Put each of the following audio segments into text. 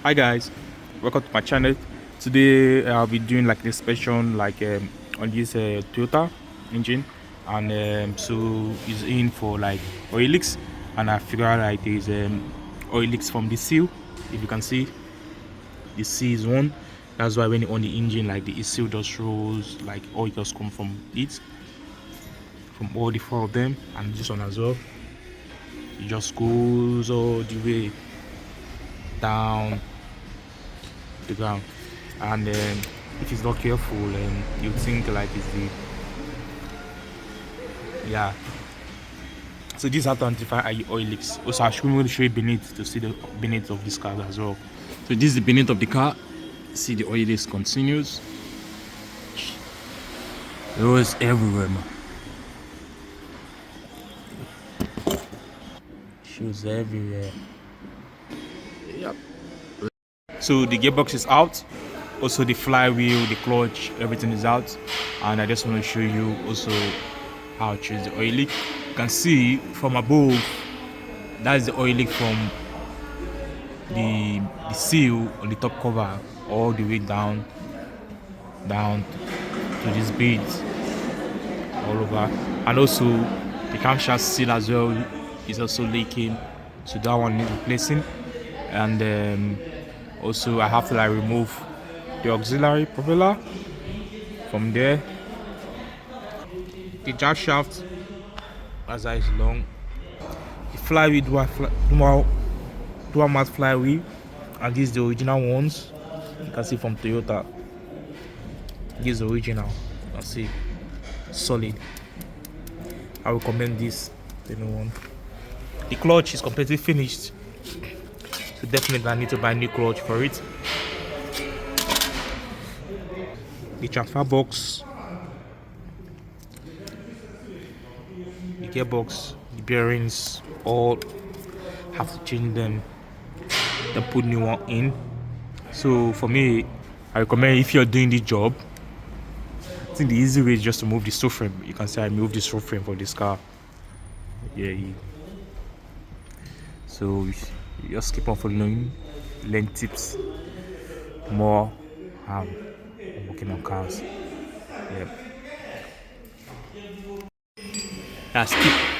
Hi guys, welcome to my channel. Today I'll be doing like this inspection on this Toyota engine, and so it's in for like oil leaks, and I figure out like there's oil leaks from the seal. If you can see, the seal is one. That's why when you on the engine, like the seal just rolls, like oil just come from it, from all the four of them, and this one as well. It just goes all the way down the ground, and if it's not careful, you think like it's the so this is how to identify oil leaks. Also, I should really show you beneath to see the beneath of this car as well. So this is the beneath of the car. See the oil leaks continues. It was everywhere, man. Shoes everywhere. Yep. So the gearbox is out. Also the flywheel, the clutch, everything is out. And I just want to show you also how to choose the oil leak. You can see from above, that's the oil leak from the seal on the top cover all the way down to these beads all over. And also the camshaft seal as well is also leaking, so that one needs replacing. And also I have to like remove the auxiliary propeller from there. The jack shaft, as that is long. The flywheel, dual mat flywheel, and these are the original ones. You can see from Toyota. This is the original. You can see solid. I recommend this to anyone. The clutch is completely finished, so definitely I need to buy a new clutch for it. The transfer box, the gearbox, the bearings, all have to change them, then put new one in. So for me, I recommend, if you're doing this job, I think the easy way is just to move the subframe. You can say I moved the subframe for this car. So you just keep on following length tips more working on cars.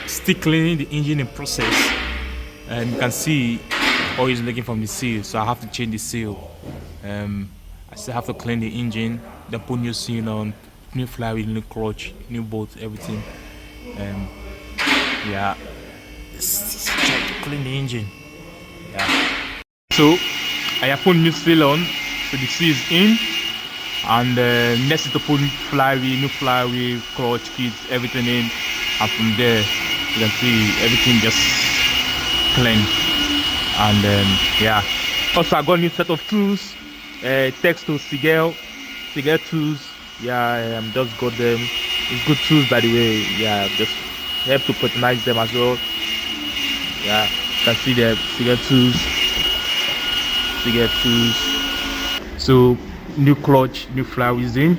Still cleaning the engine in process, and you can see oil is leaking from the seal, so I have to change the seal. I still have to clean the engine, then put new seal on, new flywheel, new clutch, new bolts, everything. Let's try to clean the engine. So I have put new seal on, so the seal is in, and next is to put flywheel, new flywheel, clutch, kits, everything in, and from there you can see everything just clean. And also I got a new set of tools, text to Sigel tools. Just got them. It's good tools, by the way. Just help to patronize them as well. You can see the Sigel tools. So new clutch, new flywheels in.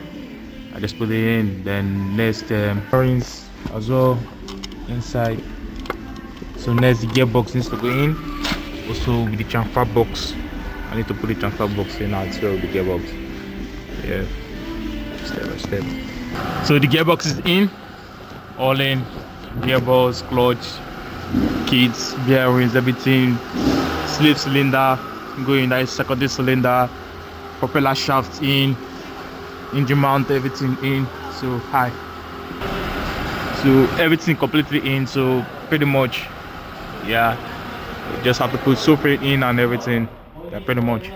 I just put it in. Then next bearings as well inside. So next the gearbox needs to go in. Also with the transfer box, I need to put the transfer box in as well, the gearbox. Step by step. So the gearbox is in, all in. Gearbox, clutch, kits, bearings, everything. Slip cylinder going, that is secondary cylinder. Propeller shaft in, engine mount, everything in. So everything completely in. So pretty much, just have to put subframe in and everything. Pretty much.